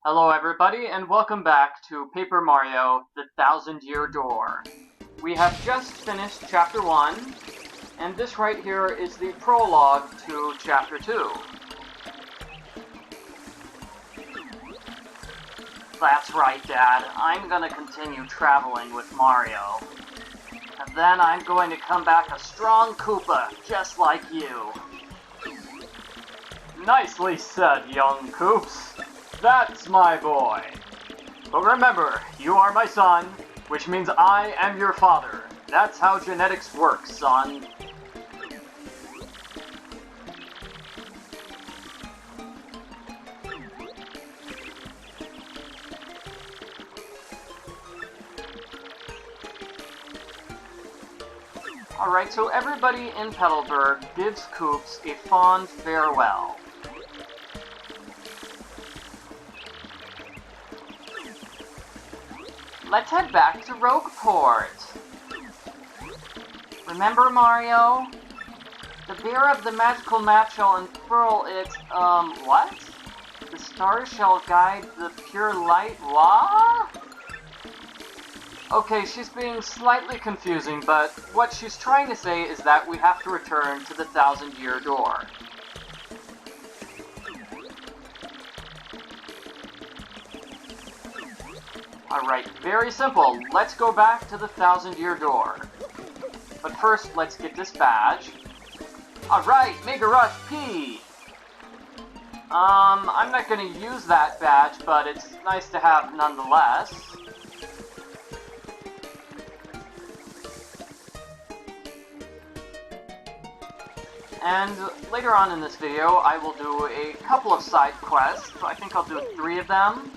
Hello everybody, and welcome back to Paper Mario, The Thousand-Year Door. We have just finished Chapter 1, and this right here is the prologue to Chapter 2. That's right, Dad. I'm gonna continue traveling with Mario. And then I'm going to come back a strong Koopa, just like you. Nicely said, young Koops. That's my boy. But remember, you are my son, which means I am your father. That's how genetics works, son. Alright, so everybody in Petalburg gives Koops a fond farewell. Let's head back to Rogueport. Remember, Mario? The bear of the magical map shall unfurl its, what? The stars shall guide the pure light, what? Okay, she's being slightly confusing, but what she's trying to say is that we have to return to the Thousand-Year Door. Alright, very simple. Let's go back to the Thousand-Year Door. But first, let's get this badge. Alright, Mega Rush P! I'm not gonna use that badge, but it's nice to have nonetheless. And later on in this video, I will do a couple of side quests. I think I'll do 3 of them.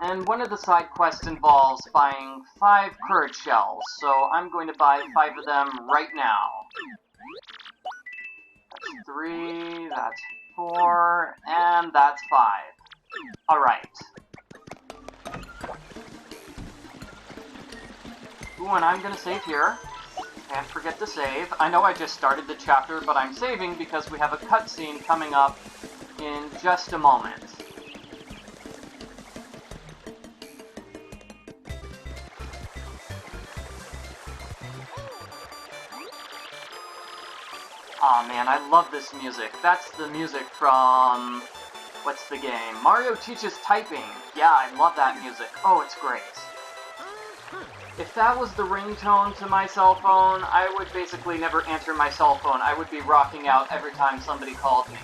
And one of the side quests involves buying 5 courage shells, so I'm going to buy 5 of them right now. That's 3, that's 4, and that's 5. Alright. Ooh, and I'm gonna save here. Can't forget to save. I know I just started the chapter, but I'm saving because we have a cutscene coming up in just a moment. Aw, man, I love this music. That's the music from... what's the game? Mario Teaches Typing. Yeah, I love that music. Oh, it's great. If that was the ringtone to my cell phone, I would basically never answer my cell phone. I would be rocking out every time somebody called me.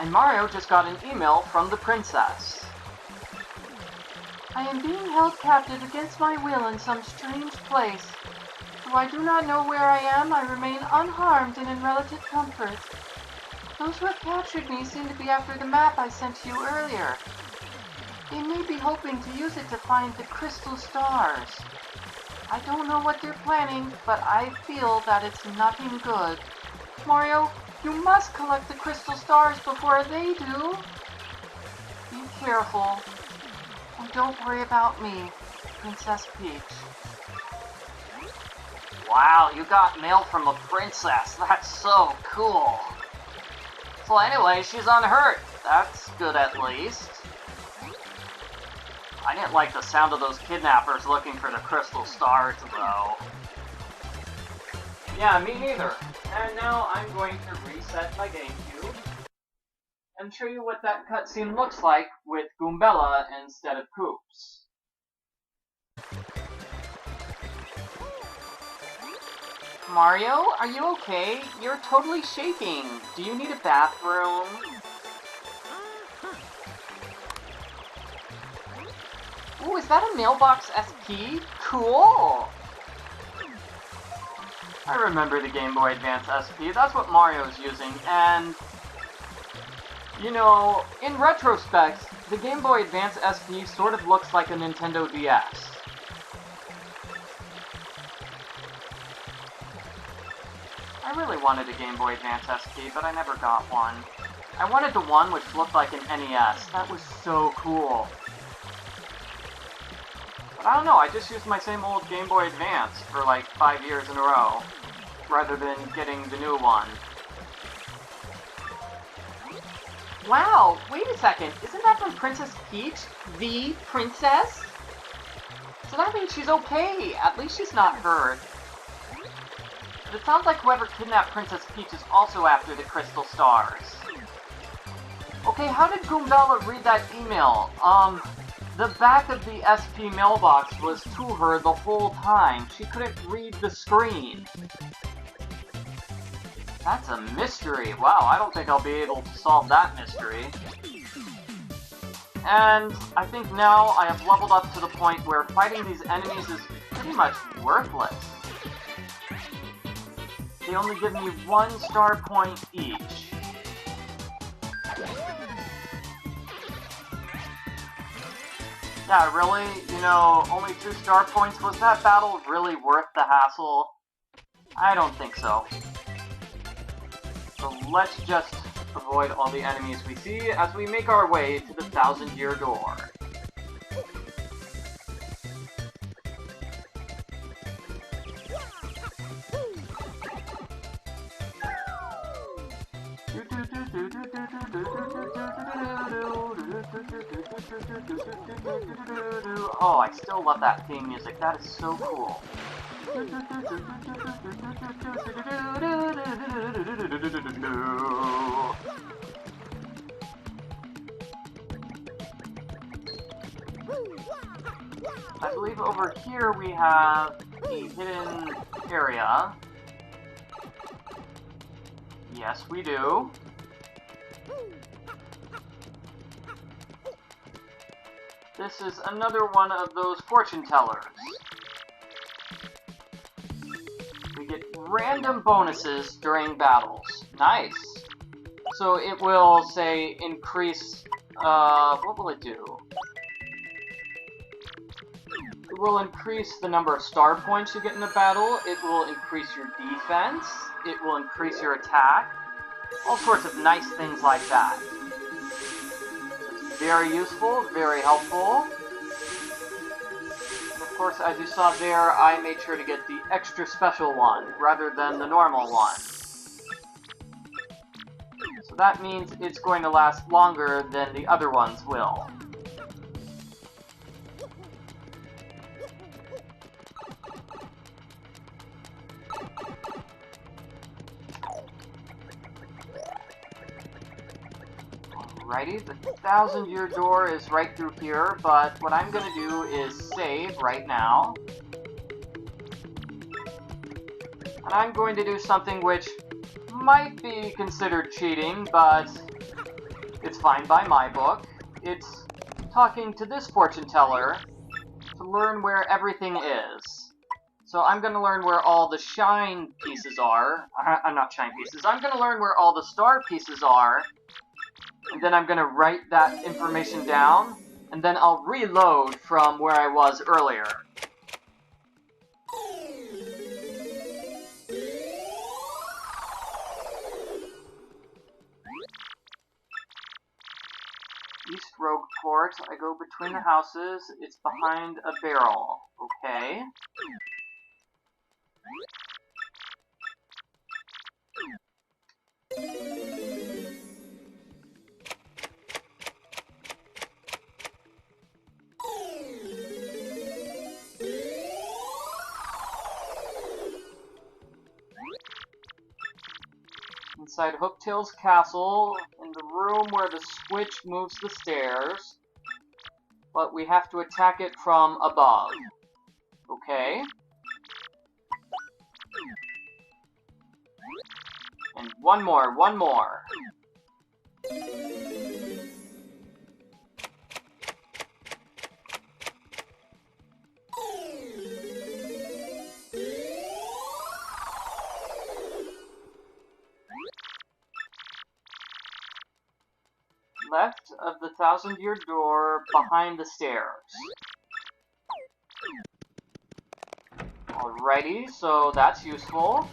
And Mario just got an email from the princess. I am being held captive against my will in some strange place. Though I do not know where I am, I remain unharmed and in relative comfort. Those who have captured me seem to be after the map I sent to you earlier. They may be hoping to use it to find the crystal stars. I don't know what they're planning, but I feel that it's nothing good. Mario, you must collect the crystal stars before they do. Be careful. And don't worry about me, Princess Peach. Wow, you got mail from a princess. That's so cool. So anyway, she's unhurt. That's good at least. I didn't like the sound of those kidnappers looking for the crystal stars, though. Yeah, me neither. And now I'm going to reset my Gamecube and show you what that cutscene looks like with Goombella instead of Koops. Mario, are you okay? You're totally shaking. Do you need a bathroom? Ooh, is that a Mailbox SP? Cool! I remember the Game Boy Advance SP. That's what Mario's using, and... you know, in retrospect, the Game Boy Advance SP sort of looks like a Nintendo DS. I really wanted a Game Boy Advance SP, but I never got one. I wanted the one which looked like an NES. That was so cool. But I don't know, I just used my same old Game Boy Advance for like 5 years in a row, rather than getting the new one. Wow, wait a second. Isn't that from Princess Peach? The princess? So that means she's okay. At least she's not hurt. But it sounds like whoever kidnapped Princess Peach is also after the crystal stars. Okay, how did Goombella read that email? The back of the SP mailbox was to her the whole time. She couldn't read the screen. That's a mystery. Wow, I don't think I'll be able to solve that mystery. And I think now I have leveled up to the point where fighting these enemies is pretty much worthless. They only give me 1 star point each. Yeah, really? You know, only 2 star points? Was that battle really worth the hassle? I don't think so. So let's just avoid all the enemies we see as we make our way to the 1,000-year door. Oh, I still love that theme music. That is so cool. I believe over here we have the hidden area. Yes, we do. This is another one of those fortune tellers. We get random bonuses during battles. Nice. So it will, say, increase... what will it do? It will increase the number of star points you get in a battle. It will increase your defense. It will increase your attack. All sorts of nice things like that. Very useful, very helpful. And of course, as you saw there, I made sure to get the extra special one, rather than the normal one. So that means it's going to last longer than the other ones will. Alrighty, the 1,000-year door is right through here, but what I'm gonna do is save right now. And I'm going to do something which might be considered cheating, but it's fine by my book. It's talking to this fortune teller to learn where everything is. So I'm gonna learn where all the shine pieces are. Not shine pieces. I'm gonna learn where all the star pieces are. And then I'm going to write that information down, and then I'll reload from where I was earlier. East Rogueport, I go between the houses, it's behind a barrel, okay? Inside Hooktail Castle, in the room where the switch moves the stairs, but we have to attack it from above. Okay. And one more. Left of the 1,000-year door, behind the stairs. Alrighty, so that's useful.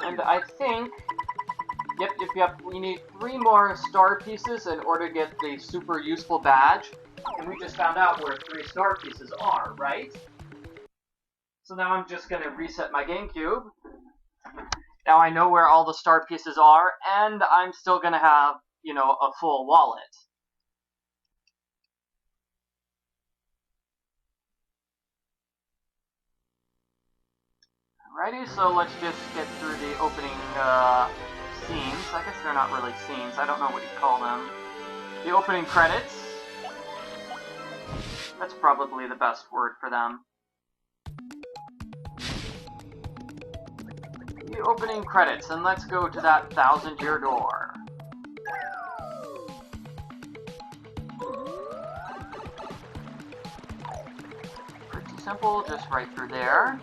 And I think... Yep, we need 3 more star pieces in order to get the super useful badge. And we just found out where 3 star pieces are, right? So now I'm just gonna reset my Gamecube. Now I know where all the star pieces are, and I'm still gonna have, you know, a full wallet. Alrighty, so let's just get through the opening scenes. I guess they're not really scenes, I don't know what you call them. The opening credits. That's probably the best word for them. The opening credits, and let's go to that 1,000-year door. Pretty simple, just right through there.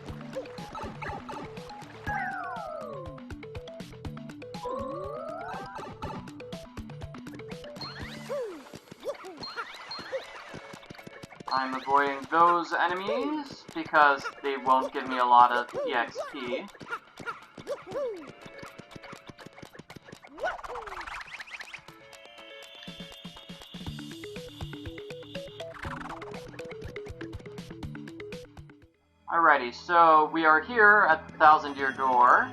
I'm avoiding those enemies because they won't give me a lot of EXP. Alrighty, so we are here at the 1,000-year door,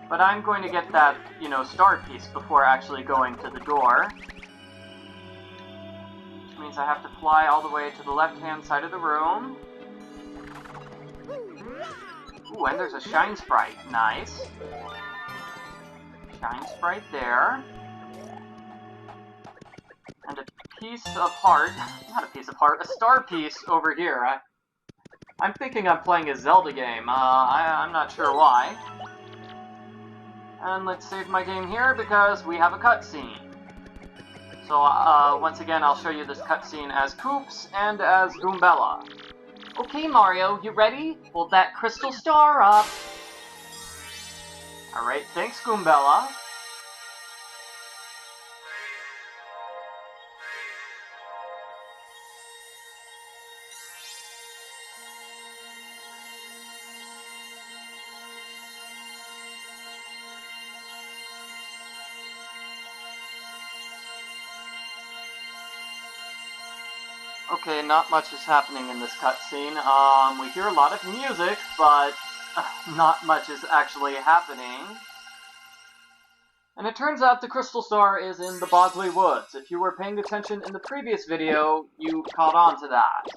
but I'm going to get that, you know, star piece before actually going to the door. Which means I have to fly all the way to the left-hand side of the room. Ooh, and there's a Shine Sprite. Nice. Shine Sprite there. And a piece of heart. Not a piece of heart, a star piece over here. I'm thinking I'm playing a Zelda game. I'm not sure why. And let's save my game here because we have a cutscene. So, once again, I'll show you this cutscene as Koops and as Goombella. Okay, Mario, you ready? Hold that crystal star up. Alright, thanks, Goombella. Okay, not much is happening in this cutscene. We hear a lot of music, but not much is actually happening. And it turns out the crystal star is in the Boggly Woods. If you were paying attention in the previous video, you caught on to that.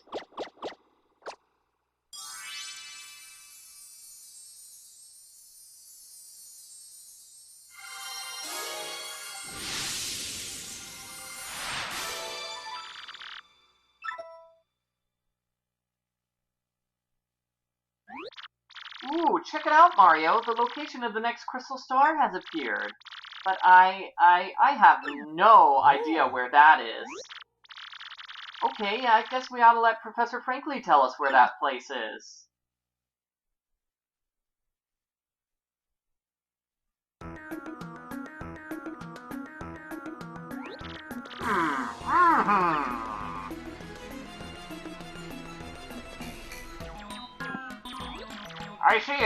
Ooh, check it out, Mario. The location of the next crystal star has appeared. But I have no idea where that is. Okay, I guess we ought to let Professor Frankly tell us where that place is.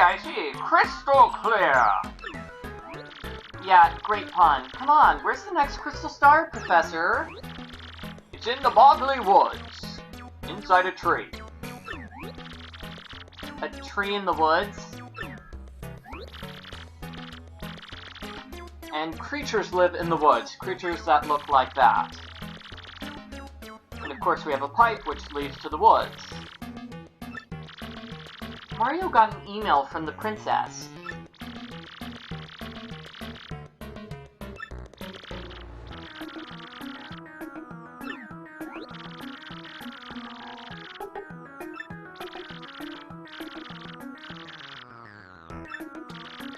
I see. Crystal clear! Yeah, great pun. Come on, where's the next crystal star, Professor? It's in the Boggly Woods. Inside a tree. A tree in the woods? And creatures live in the woods. Creatures that look like that. And of course we have a pipe which leads to the woods. Mario got an email from the princess.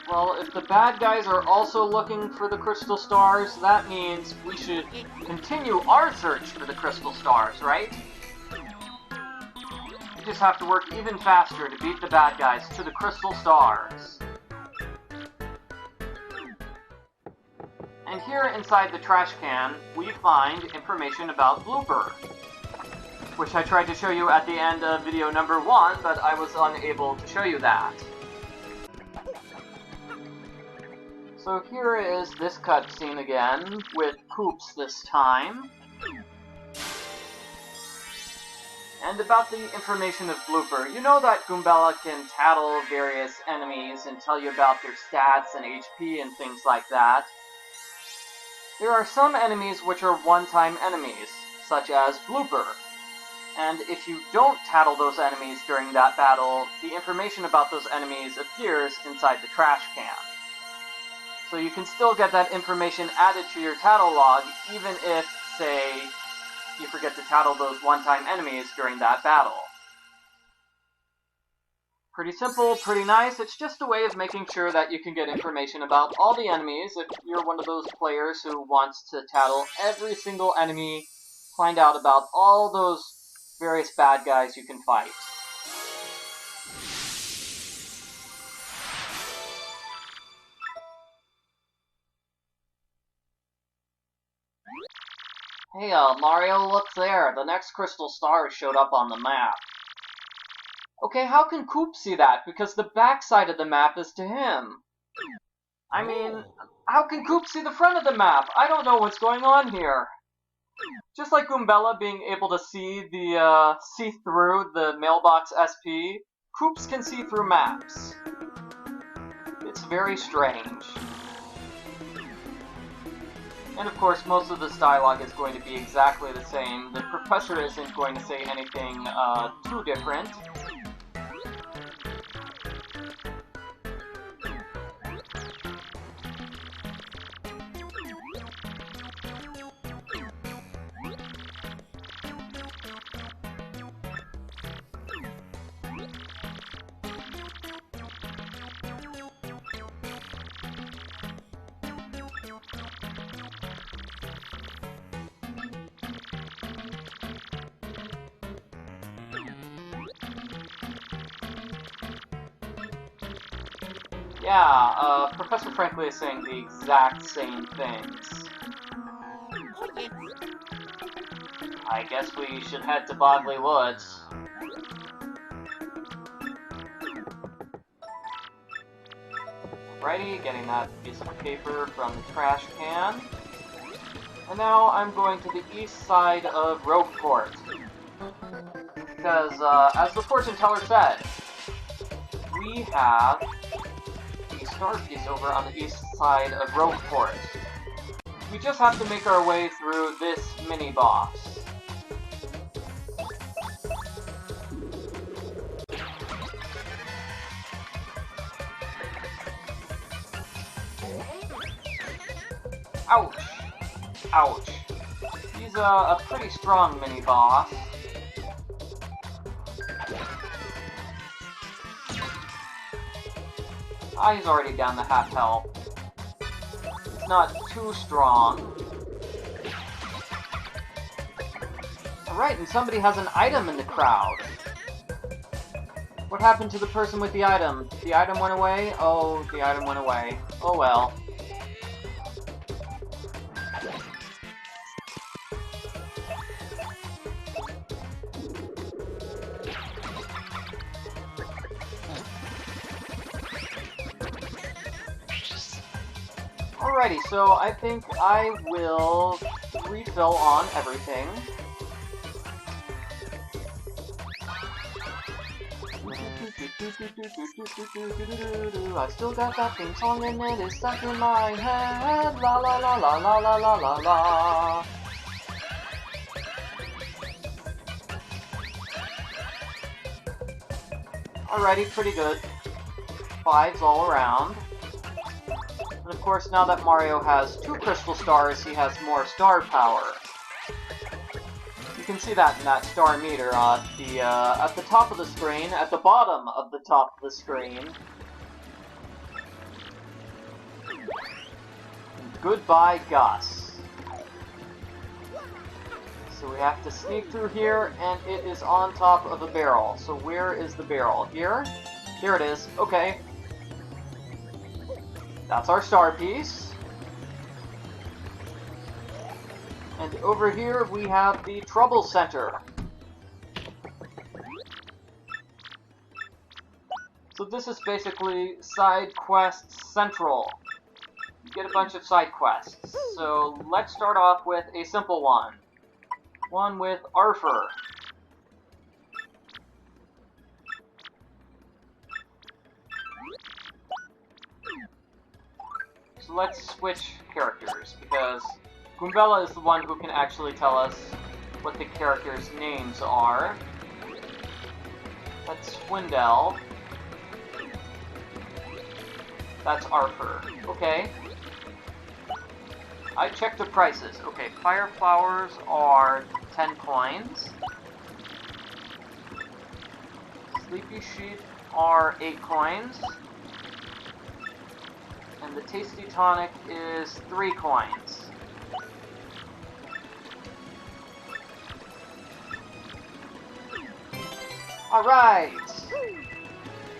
Well, if the bad guys are also looking for the crystal stars, that means we should continue our search for the crystal stars, right? We just have to work even faster to beat the bad guys to the crystal stars. And here inside the trash can, we find information about Blooper, which I tried to show you at the end of video number 1, but I was unable to show you that. So here is this cutscene again, with Koops this time. And about the information of Blooper, you know that Goombella can tattle various enemies and tell you about their stats and HP and things like that. There are some enemies which are one-time enemies, such as Blooper. And if you don't tattle those enemies during that battle, the information about those enemies appears inside the trash can. So you can still get that information added to your tattle log, even if, say, you forget to tattle those one-time enemies during that battle. Pretty simple, pretty nice. It's just a way of making sure that you can get information about all the enemies if you're one of those players who wants to tattle every single enemy, find out about all those various bad guys you can fight. Hey, Mario, look there. The next crystal star showed up on the map. Okay, how can Coop see that? Because the backside of the map is to him. I mean, how can Coop see the front of the map? I don't know what's going on here. Just like Goombella being able to see through the mailbox SP, Coops can see through maps. It's very strange. And of course, most of this dialogue is going to be exactly the same. The professor isn't going to say anything too different. Yeah, Professor Frankly is saying the exact same things. I guess we should head to Boggly Woods. Alrighty, getting that piece of paper from the trash can. And now I'm going to the east side of Rogueport. Because, as the fortune teller said, we have the star piece over on the east side of Rogueport. We just have to make our way through this mini-boss. Ouch! Ouch. He's a pretty strong mini-boss. He's already down to half health. It's not too strong. Alright, and somebody has an item in the crowd. What happened to the person with the item? The item went away? Oh, the item went away. Oh well. Alrighty, so I think I will refill on everything. I still got that theme song and it is stuck in my head. La la la la la la la la la. Alrighty, pretty good. 5s all around. And of course, now that Mario has 2 crystal stars, he has more star power. You can see that in that star meter at the top of the screen, at the bottom of the top of the screen. Goodbye, Gus. So we have to sneak through here, and it is on top of a barrel. So where is the barrel? Here? Here it is. Okay. That's our star piece. And over here we have the Trouble Center. So this is basically Side Quest Central. You get a bunch of side quests. So let's start off with a simple one. One with Arthur. So let's switch characters, because Goombella is the one who can actually tell us what the characters' names are. That's Swindell. That's Arthur. Okay. I checked the prices. Okay, fire flowers are 10 coins. Sleepy sheep are 8 coins. And the tasty tonic is 3 coins. Alright!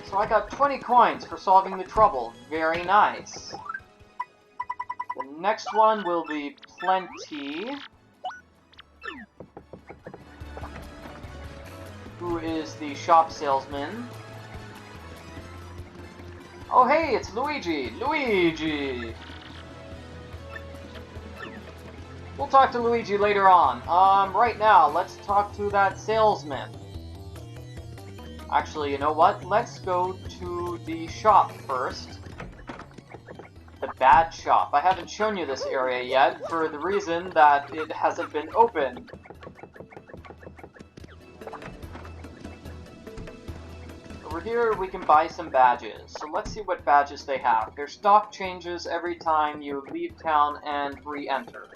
So I got 20 coins for solving the trouble. Very nice. The next one will be Plenty, who is the shop salesman. Oh hey, it's Luigi! Luigi! We'll talk to Luigi later on. Right now, let's talk to that salesman. Actually, you know what? Let's go to the shop first. The bad shop. I haven't shown you this area yet, for the reason that it hasn't been opened. Over here, we can buy some badges. So let's see what badges they have. Their stock changes every time you leave town and re-enter.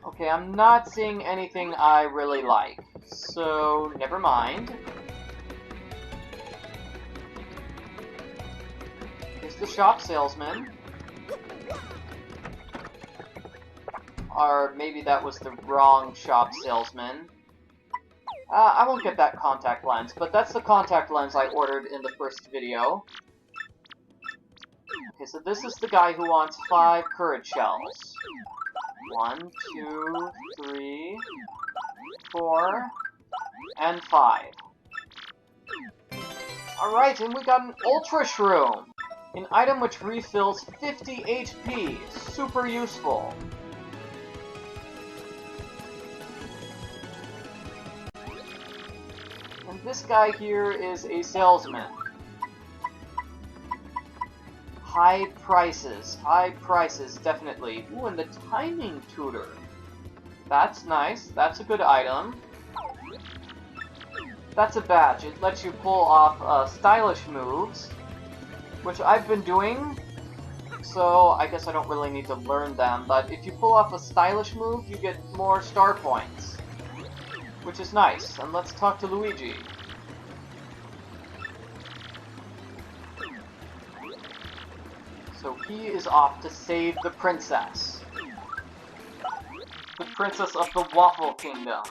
Okay, I'm not seeing anything I really like, so never mind. Here's the shop salesman. Or maybe that was the wrong shop salesman. I won't get that contact lens, but that's the contact lens I ordered in the first video. Okay, so this is the guy who wants 5 courage shells. 1, 2, 3, 4, and 5. Alright, and we got an Ultra Shroom! An item which refills 50 HP. Super useful. And this guy here is a salesman. High prices, definitely. Ooh, and the timing tutor. That's nice, that's a good item. That's a badge, it lets you pull off stylish moves, which I've been doing, so I guess I don't really need to learn them, but if you pull off a stylish move, you get more star points, which is nice. And let's talk to Luigi. So he is off to save the princess. The princess of the Waffle Kingdom.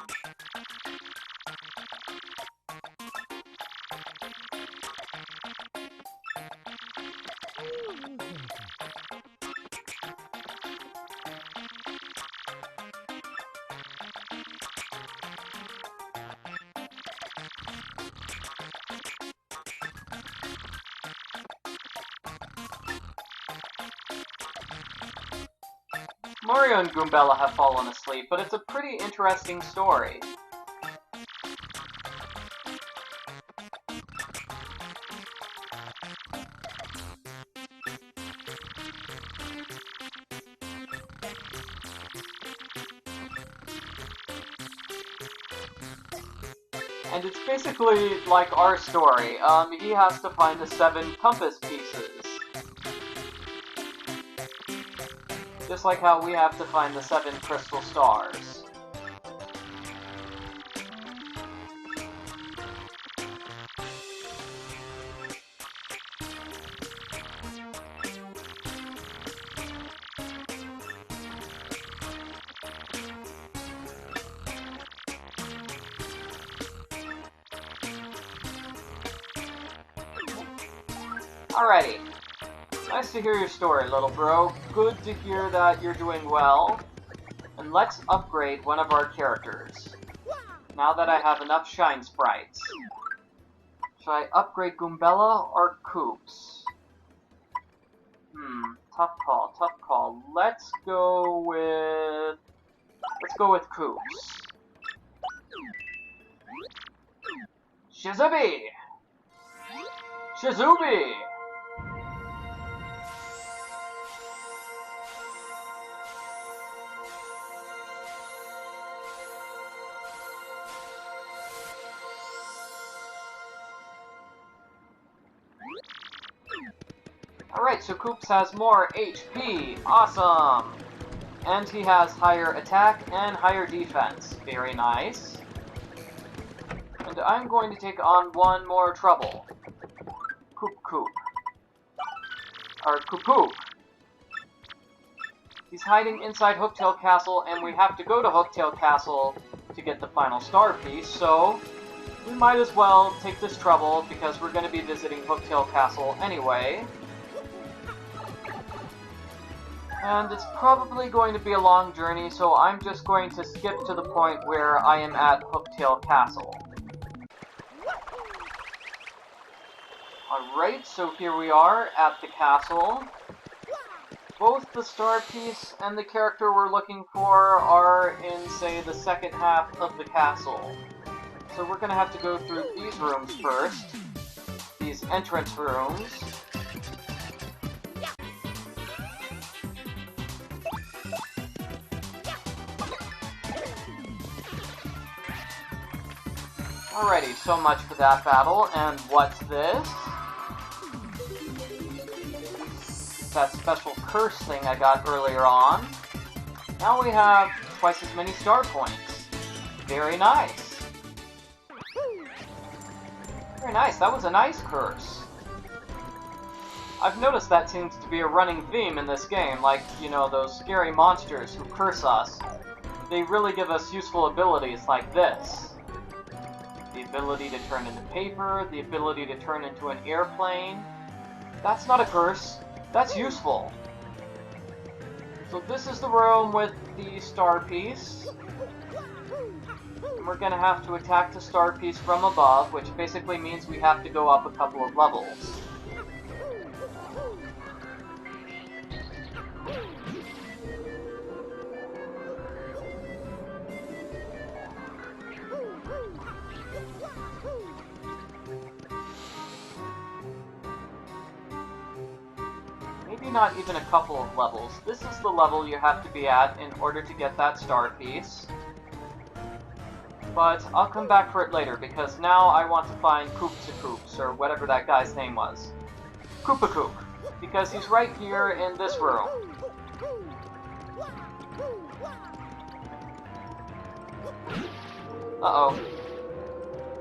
Mario and Goombella have fallen asleep, but it's a pretty interesting story. And it's basically like our story. He has to find the 7 compass pieces. Just like how we have to find the 7 crystal stars. Alrighty. Nice to hear your story, little bro. Good to hear that you're doing well. And let's upgrade one of our characters. Now that I have enough shine sprites. Should I upgrade Goombella or Koops? Tough call, tough call. Let's go with Koops. Shizubi! Shizubi! Alright, so Koops has more HP. Awesome! And he has higher attack and higher defense. Very nice. And I'm going to take on one more trouble. Koop. Or Koop. He's hiding inside Hooktail Castle, and we have to go to Hooktail Castle to get the final star piece, so we might as well take this trouble because we're going to be visiting Hooktail Castle anyway. And it's probably going to be a long journey, so I'm just going to skip to the point where I am at Hooktail Castle. Alright, so here we are at the castle. Both the star piece and the character we're looking for are in, say, the second half of the castle. So we're going to have to go through these rooms first. These entrance rooms. Alrighty, so much for that battle, and what's this? That special curse thing I got earlier on. Now we have twice as many star points. Very nice. Very nice, that was a nice curse. I've noticed that seems to be a running theme in this game, like, you know, those scary monsters who curse us. They really give us useful abilities like this. The ability to turn into paper, the ability to turn into an airplane. That's not a curse, that's useful. So this is the room with the star piece. And we're gonna have to attack the star piece from above, which basically means we have to go up a couple of levels. Maybe not even a couple of levels. This is the level you have to be at in order to get that star piece. But I'll come back for it later, because now I want to find Koops, or whatever that guy's name was. Koopakoop, because he's right here in this room. Uh-oh.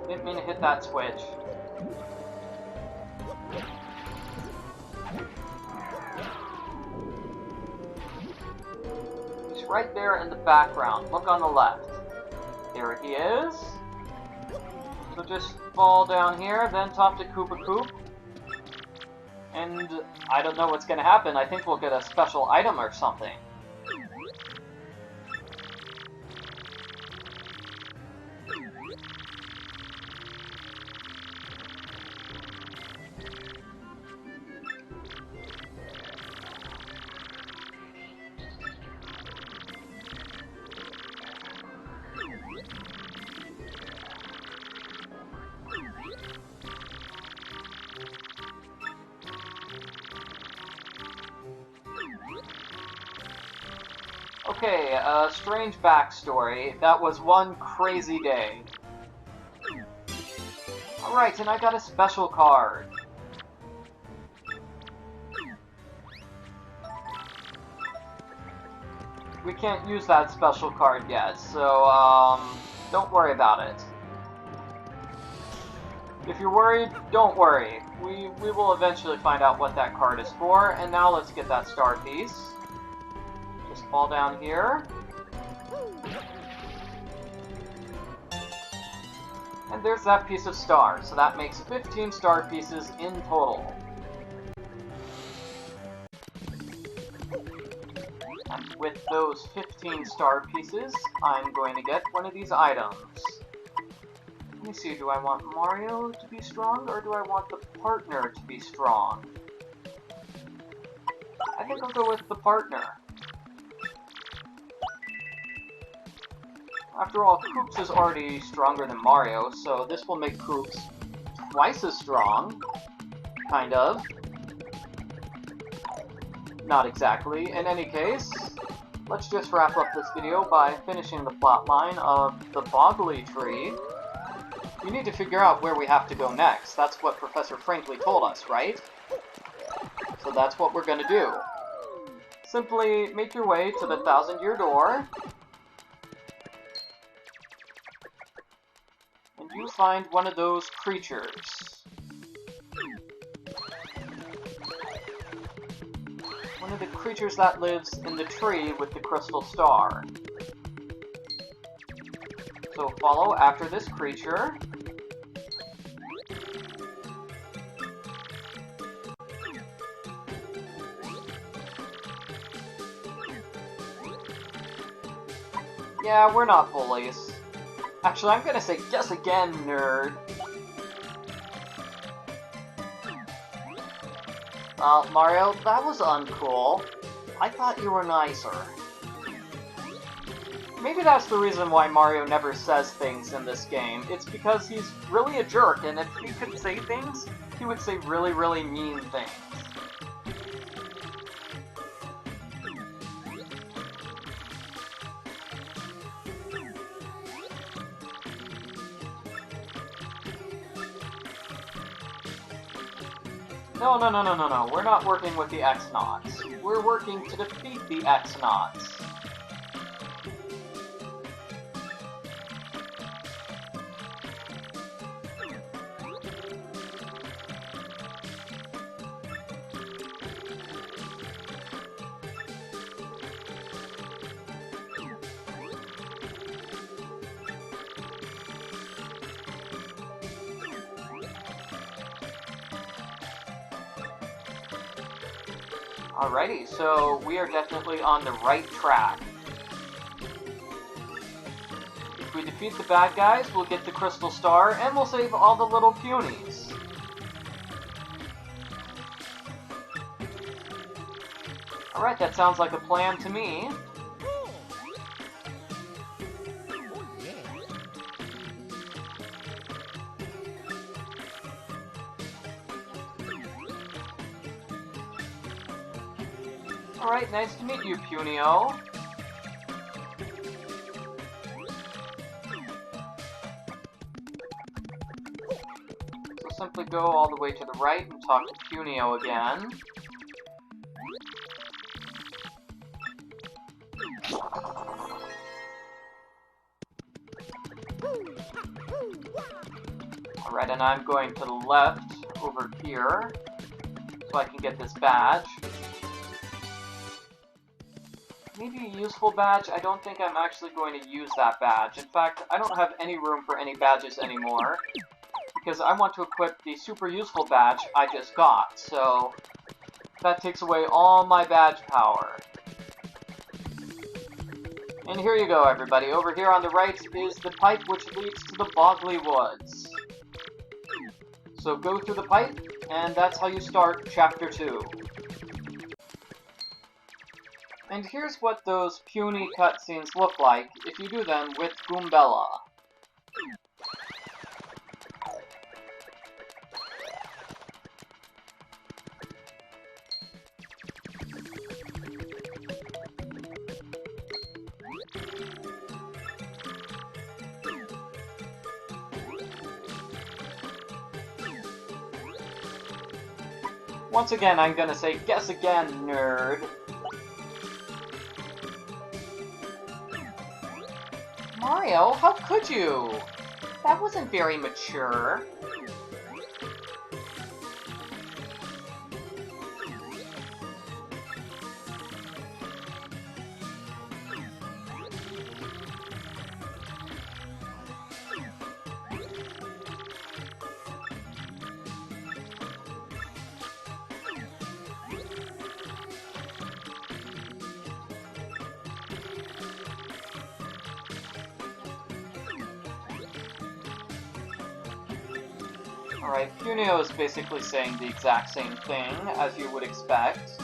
Didn't mean to hit that switch. He's right there in the background. Look on the left. There he is. So just fall down here, then talk to Koopakoop. And I don't know what's going to happen. I think we'll get a special item or something. Okay, strange backstory. That was one crazy day. Alright, and I got a special card. We can't use that special card yet, so, don't worry about it. If you're worried, don't worry. We will eventually find out what that card is for, and now let's get that star piece. Just fall down here. And there's that piece of star, so that makes 15 star pieces in total. And with those 15 star pieces, I'm going to get one of these items. Let me see, do I want Mario to be strong, or do I want the partner to be strong? I think I'll go with the partner. After all, Koops is already stronger than Mario, so this will make Koops twice as strong. Kind of. Not exactly. In any case, let's just wrap up this video by finishing the plotline of the Boggly Tree. We need to figure out where we have to go next. That's what Professor Frankly told us, right? So that's what we're gonna do. Simply make your way to the 1,000-year door. And you find one of those creatures. One of the creatures that lives in the tree with the crystal star. So follow after this creature. Yeah, we're not bullies. Actually, I'm gonna say guess again, nerd. Mario, that was uncool. I thought you were nicer. Maybe that's the reason why Mario never says things in this game. It's because he's really a jerk, and if he could say things, he would say really, really mean things. No. We're not working with the X-Nauts. We're working to defeat the X-Nauts. Alrighty, so we are definitely on the right track. If we defeat the bad guys, we'll get the crystal star, and we'll save all the little punies. Alright, that sounds like a plan to me. Alright, nice to meet you, Punio. So simply go all the way to the right and talk to Punio again. Alright, and I'm going to the left over here so I can get this badge. Maybe a useful badge? I don't think I'm actually going to use that badge. In fact, I don't have any room for any badges anymore, because I want to equip the super useful badge I just got, so that takes away all my badge power. And here you go, everybody. Over here on the right is the pipe which leads to the Boggly Woods. So go through the pipe, and that's how you start Chapter 2. And here's what those puny cutscenes look like if you do them with Goombella. Once again, I'm gonna say, guess again, nerd. Mario, how could you? That wasn't very mature. Alright, Punio is basically saying the exact same thing, as you would expect.